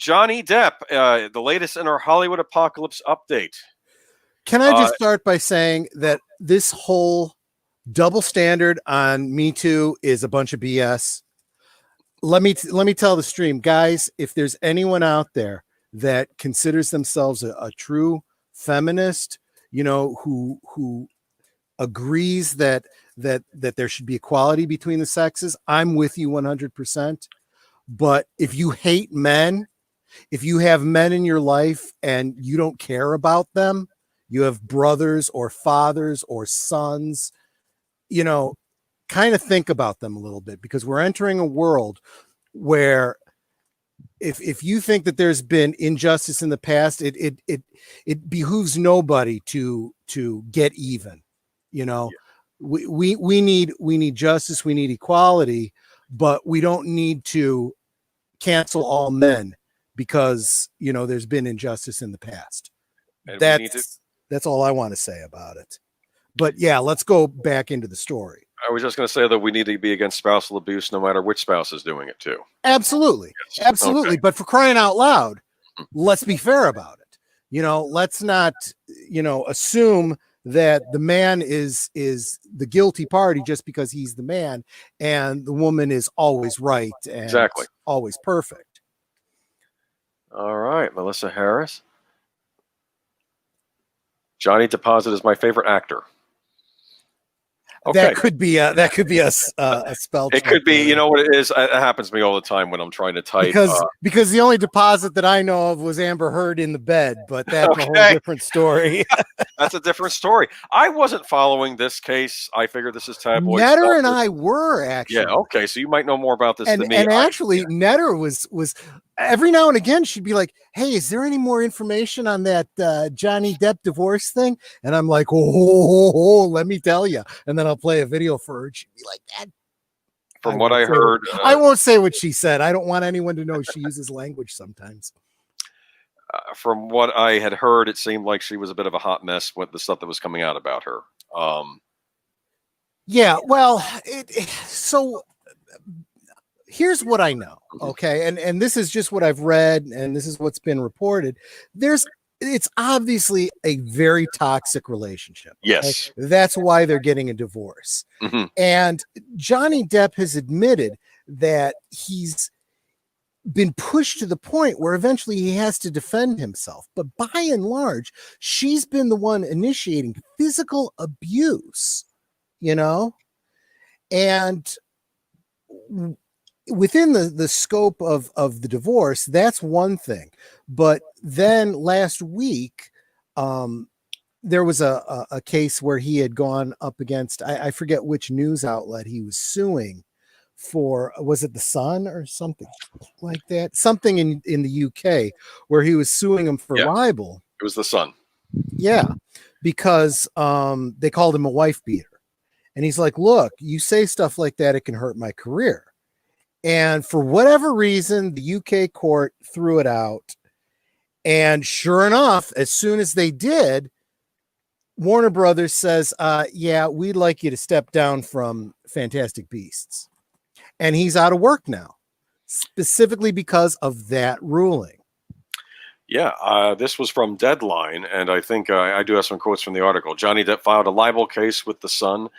Johnny Depp, the latest in our Hollywood apocalypse update. Can I just start by saying that this whole double standard on Me Too is a bunch of BS. Let me tell the stream, guys, if there's anyone out there that considers themselves a true feminist, who agrees that there should be equality between the sexes, I'm with you 100%. But if you hate men, if you have men in your life and you don't care about them, you have brothers or fathers or sons, kind of think about them a little bit, because we're entering a world where if you think that there's been injustice in the past, it behooves nobody to get even. We need justice, we need equality, but we don't need to cancel all men because there's been injustice in the past. That's all I want to say about it. But yeah, let's go back into the story. I was just going to say that we need to be against spousal abuse no matter which spouse is doing it too. Absolutely. Yes. Absolutely. Okay. But for crying out loud, let's be fair about it. Let's not, assume that the man is the guilty party just because he's the man and the woman is always right and exactly always perfect. All right, Melissa Harris. Johnny Depp is my favorite actor. Okay. That could be a spell check. It could be, you know what it is? It happens to me all the time when I'm trying to type. Because the only deposit that I know of was Amber Heard in the bed, but that's a whole different story. That's a different story. I wasn't following this case. I figured this is tabloid. Netter and I were actually. Yeah. Okay. So you might know more about this than me. And actually, Netter was every now and again she'd be like, "Hey, is there any more information on that Johnny Depp divorce thing?" And I'm like, "Oh, let me tell you." And then I'll play a video for her. And she'd be like, "That." From what I heard, I won't say what she said. I don't want anyone to know she uses language sometimes. From what I had heard, it seemed like she was a bit of a hot mess with the stuff that was coming out about her. Yeah, well, so here's what I know. Okay. And this is just what I've read, and this is what's been reported. It's obviously a very toxic relationship. Yes. Okay? That's why they're getting a divorce. Mm-hmm. And Johnny Depp has admitted that he's been pushed to the point where eventually he has to defend himself. But by and large, she's been the one initiating physical abuse, and within the scope of the divorce, that's one thing. But then last week, there was a case where he had gone up against, I forget which news outlet he was suing for. Was it the Sun or something like that? Something in the UK where he was suing him for libel. It was the Sun. Yeah, because they called him a wife beater. And he's like, "Look, you say stuff like that, it can hurt my career." And for whatever reason, the UK court threw it out. And sure enough, as soon as they did, Warner Brothers says, "Yeah, we'd like you to step down from Fantastic Beasts." And he's out of work now, specifically because of that ruling. Yeah, this was from Deadline, and I think I do have some quotes from the article. Johnny Depp filed a libel case with The Sun.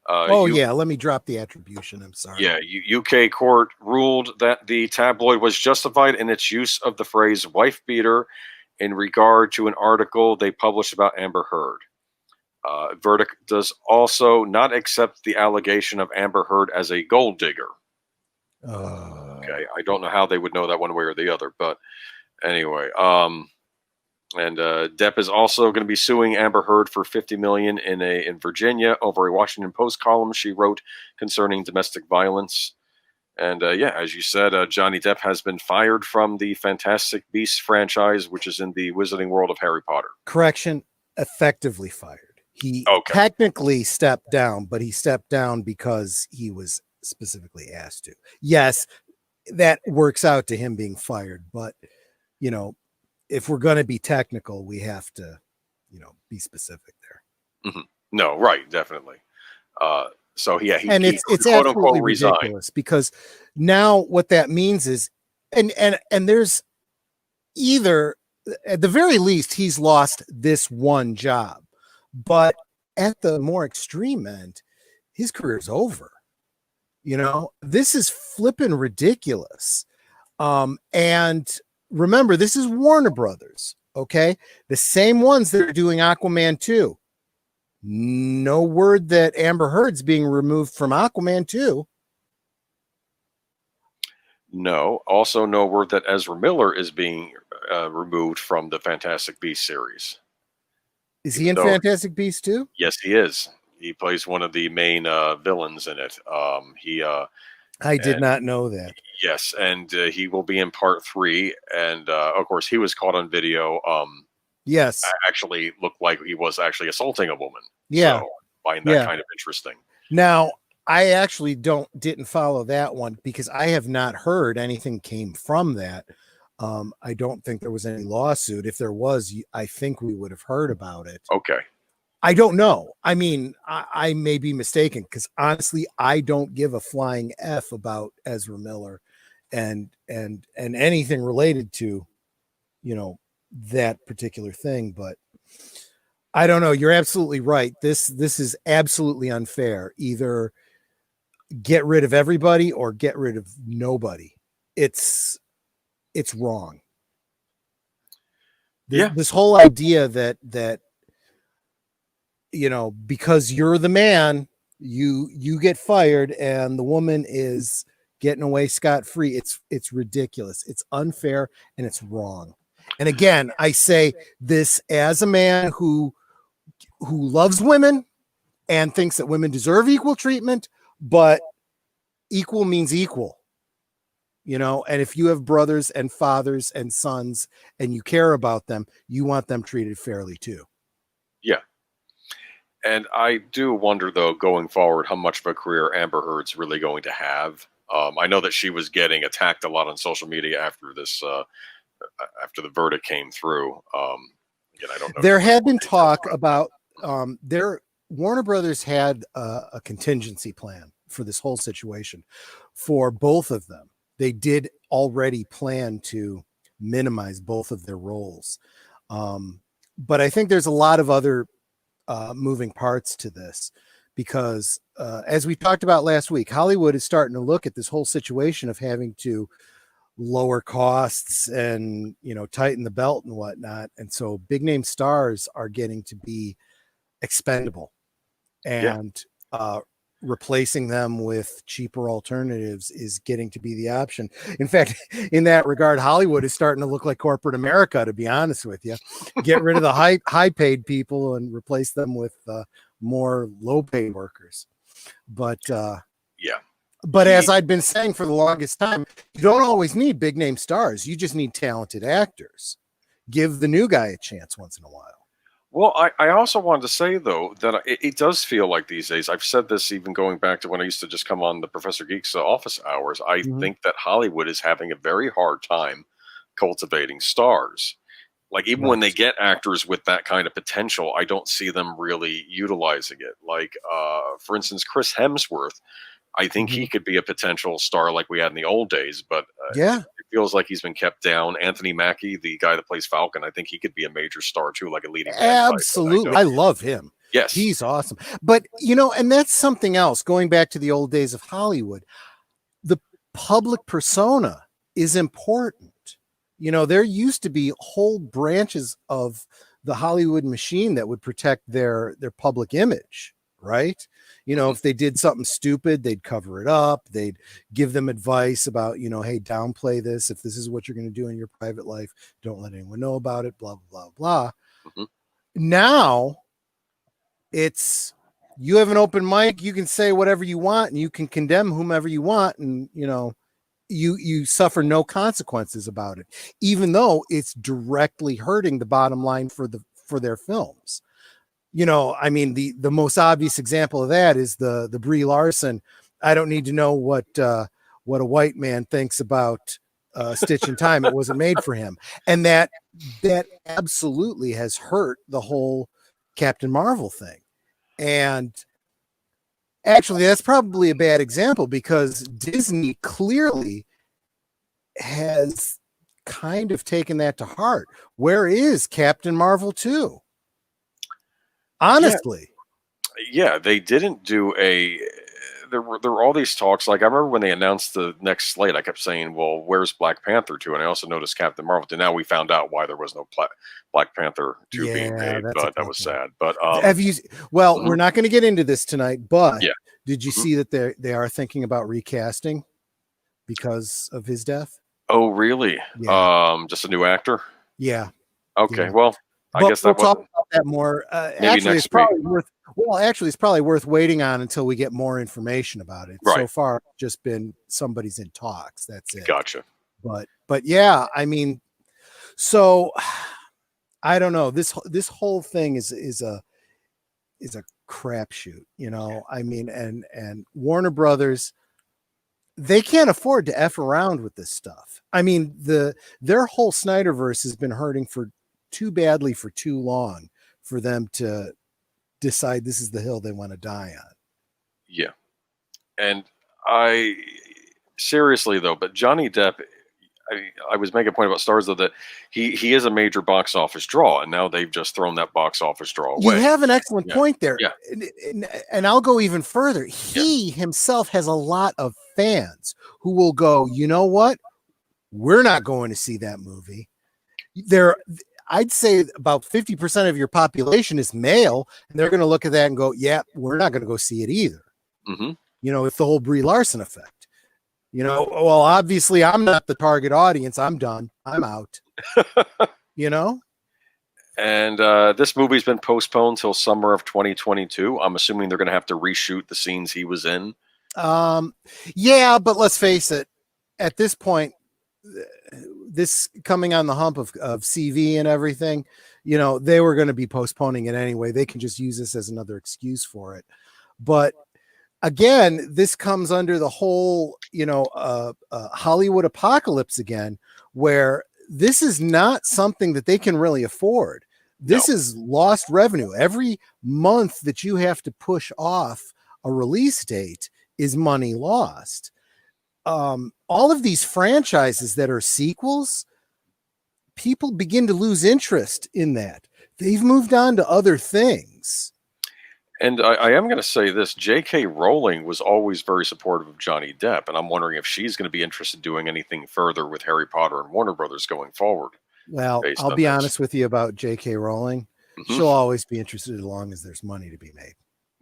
Let me drop the attribution. I'm sorry. Yeah, UK court ruled that the tabloid was justified in its use of the phrase wife beater in regard to an article they published about Amber Heard. Verdict does also not accept the allegation of Amber Heard as a gold digger. Okay, I don't know how they would know that one way or the other, but anyway, and Depp is also going to be suing Amber Heard for $50 million in Virginia over a Washington Post column she wrote concerning domestic violence. And as you said, Johnny Depp has been fired from the Fantastic Beasts franchise, which is in the Wizarding World of Harry Potter. Correction, effectively fired. He technically stepped down, but he stepped down because he was specifically asked to. Yes, that works out to him being fired, but if we're going to be technical, we have to, be specific there. Mm-hmm. No, right, definitely. So yeah, it's quote unquote ridiculous because now what that means is, and there's either at the very least, he's lost this one job, but at the more extreme end, his career's over. This is flipping ridiculous. And remember, this is Warner Brothers, okay? The same ones that are doing Aquaman 2. No word that Amber Heard's being removed from Aquaman 2. No. Also, no word that Ezra Miller is being removed from the Fantastic Beasts series. Is he in Fantastic Beasts too? Yes, he is. He plays one of the main villains in it. I did not know that. Yes, and he will be in part 3. And of course, he was caught on video. Yes, actually looked like he was actually assaulting a woman. Yeah, so I find that kind of interesting. Now, I actually didn't follow that one because I have not heard anything came from that. I don't think there was any lawsuit. If there was, I think we would have heard about it. Okay. I don't know. I mean, I may be mistaken because honestly, I don't give a flying F about Ezra Miller and anything related to, that particular thing. But I don't know. You're absolutely right. This is absolutely unfair. Either get rid of everybody or get rid of nobody. It's wrong. This whole idea that because you're the man, you get fired and the woman is getting away scot-free. It's ridiculous. It's unfair and it's wrong. And again, I say this as a man who loves women and thinks that women deserve equal treatment, but equal means equal. And if you have brothers and fathers and sons and you care about them, you want them treated fairly too. Yeah. And I do wonder, though, going forward, how much of a career Amber Heard's really going to have. I know that she was getting attacked a lot on social media after this, after the verdict came through. Again, I don't know. There had been talk about Warner Brothers had a contingency plan for this whole situation for both of them. They did already plan to minimize both of their roles. But I think there's a lot of other moving parts to this because as we talked about last week, Hollywood is starting to look at this whole situation of having to lower costs and, tighten the belt and whatnot. And so big name stars are getting to be expendable and replacing them with cheaper alternatives is getting to be the option. In fact, in that regard, Hollywood is starting to look like corporate America, to be honest with you. Get rid of the high paid people and replace them with more low paid workers. But as I'd been saying for the longest time, you don't always need big name stars. You just need talented actors. Give the new guy a chance once in a while. Well, I also wanted to say, though, that it does feel like these days, I've said this even going back to when I used to just come on the Professor Geek's office hours, I think that Hollywood is having a very hard time cultivating stars. Like, even when they get actors with that kind of potential, I don't see them really utilizing it. Like, for instance, Chris Hemsworth, I think he could be a potential star like we had in the old days, but it feels like he's been kept down. Anthony Mackie, the guy that plays Falcon, I think he could be a major star too, like a leading man. Absolutely. I love him. Yes. He's awesome. But, and that's something else. Going back to the old days of Hollywood, the public persona is important. There used to be whole branches of the Hollywood machine that would protect their public image, right? If they did something stupid, they'd cover it up. They'd give them advice about, hey, downplay this. If this is what you're going to do in your private life, don't let anyone know about it, blah, blah, blah, blah. Now it's, you have an open mic. You can say whatever you want and you can condemn whomever you want. And, you suffer no consequences about it, even though it's directly hurting the bottom line for their films. I mean, the most obvious example of that is the Brie Larson. I don't need to know what a white man thinks about Stitch in Time. It wasn't made for him. And that absolutely has hurt the whole Captain Marvel thing. And actually, that's probably a bad example because Disney clearly has kind of taken that to heart. Where is Captain Marvel 2? Honestly. Yeah, they didn't do a. There were all these talks. Like I remember when they announced the next slate, I kept saying, "Well, where's Black Panther 2?" And I also noticed Captain Marvel. And now we found out why there was no Black Panther 2 being Yeah, made, that's a but that was bummer. sad. But Have you? Well, we're mhm, not going to get into this tonight, but yeah. did you Mhm. see that they are thinking about recasting because of his death? Oh, really? Yeah, Just a new actor? yeah, Okay. yeah. Well, I But guess we'll that talk wasn't about that more. maybe Actually, it's next week. probably worth. Well, actually, it's probably worth waiting on until we get more information about it. So Right. far, it's just been somebody's in talks. That's it. Gotcha. But yeah, I mean, so I don't know. This whole thing is a crapshoot. I mean, and Warner Brothers, they can't afford to f around with this stuff. I mean, their whole Snyderverse has been hurting for too badly for too long for them to decide this is the hill they want to die on. Yeah. And I seriously though, but Johnny Depp, I was making a point about Stars though that he is a major box office draw, and now they've just thrown that box office draw You away. have an excellent Yeah, point there. yeah, And I'll go even further. yeah, He himself has a lot of fans who will go, you know what? We're not going to see that movie. There, I'd say about 50% of your population is male, and they're going to look at that and go, yeah, we're not going to go see it either. hmm It's the whole Brie Larson effect. Well, obviously I'm not the target audience. I'm done. I'm out. you know? And this movie's been postponed till summer of 2022. I'm assuming they're going to have to reshoot the scenes he was in. Yeah, but let's face it, at this point, this coming on the hump of CV and everything, they were going to be postponing it anyway. They can just use this as another excuse for it. But again, this comes under the whole, Hollywood apocalypse again, where this is not something that they can really afford. This No. is lost revenue. Every month that you have to push off a release date is money lost. All of these franchises that are sequels, people begin to lose interest in that. They've moved on to other things. And I am going to say this: J.K. Rowling was always very supportive of Johnny Depp, and I'm wondering if she's going to be interested in doing anything further with Harry Potter and Warner Brothers going forward, Well, based I'll on be this. honest with you about J.K. Rowling. hmm She'll always be interested as long as there's money to be made.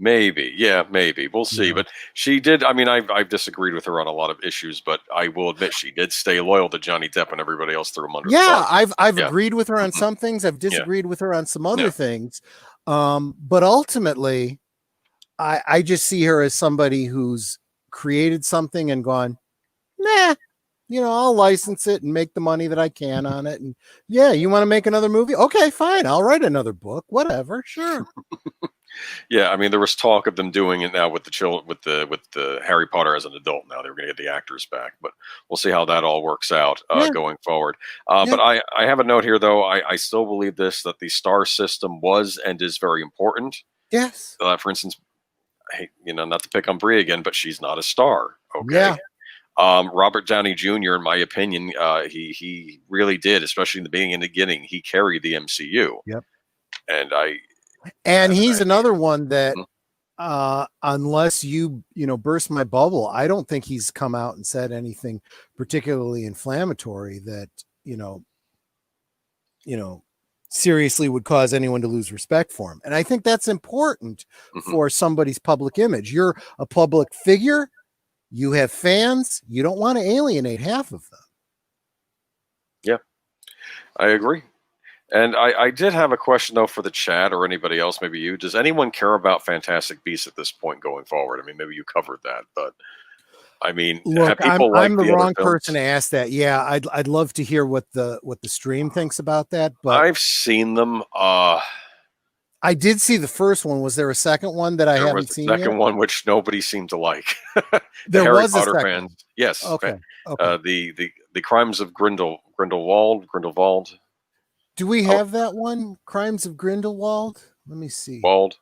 Maybe, yeah, maybe we'll You see. know, But she did. I mean, I've disagreed with her on a lot of issues, but I will admit she did stay loyal to Johnny Depp and everybody else threw him under the yeah, bus. I've Yeah, agreed with her on hmm some things. I've yeah, disagreed with her on some other yeah. things. But ultimately, I just see her as somebody who's created something and gone, nah, I'll license it and make the money that I can on it. And yeah, you want to make another movie? Okay, fine. I'll write another book, whatever. Sure. Yeah, I mean, there was talk of them doing it now with the with the Harry Potter as an adult. Now they were going to get the actors back, but we'll see how that all works out Yeah. going forward. Yeah. But I have a note here though. I still believe this that the star system was and is very important. Yes. For instance, hey, not to pick on Brie again, but she's not a star. Okay. Yeah. Robert Downey Jr., in my opinion, he really did, especially in the beginning. He carried the MCU, Yep. and And he's another one that mhm. unless burst my bubble, I don't think he's come out and said anything particularly inflammatory that seriously would cause anyone to lose respect for him. And I think that's important Mhm. for somebody's public image. You're a public figure, you have fans, you don't want to alienate half of them. Yeah, I agree. And I did have a question though for the chat or anybody else, maybe you. Does anyone care about Fantastic Beasts at this point going forward? I mean, maybe you covered that, but I mean, Look, have people I'm liked the the other wrong person films? to ask that. Yeah, I'd love to hear what the stream thinks about that, but I've seen them. I did see the first one. Was there a second one that I There was haven't the seen yet? second one, which nobody seemed to like. The There Harry was a Potter second fans, one. yes. Okay. Okay. The Crimes of Grindelwald, Do we oh, have that one? Crimes of Grindelwald? Let me see. Wald.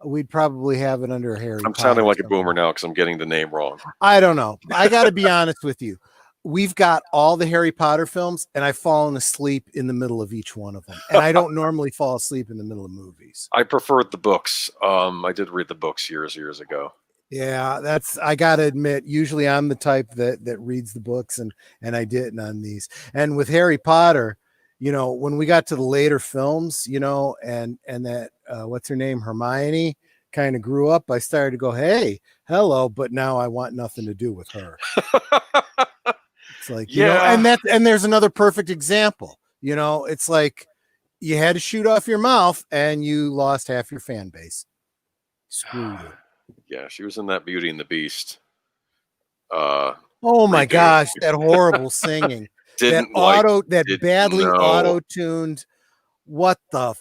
We'd probably have it under Harry I'm sounding Potter like a boomer somewhere. now because I'm getting the name wrong. I don't know. I got to be honest with you. we've got all the Harry Potter films, and I've fallen asleep in the middle of each one of them. And I don't normally fall asleep in the middle of movies. I preferred the books. I did read the books years ago. Yeah, I gotta admit, usually I'm the type that reads the books, and I didn't on these. And with Harry Potter, when we got to the later films, and that what's her name, Hermione, kind of grew up, I started to go, hey, hello, but now I want nothing to do with her. It's like, and there's another perfect example. It's like you had to shoot off your mouth and you lost half your fan base. Screw you. Yeah, she was in that Beauty and the Beast. Oh my gosh, that horrible singing. That badly auto-tuned. What the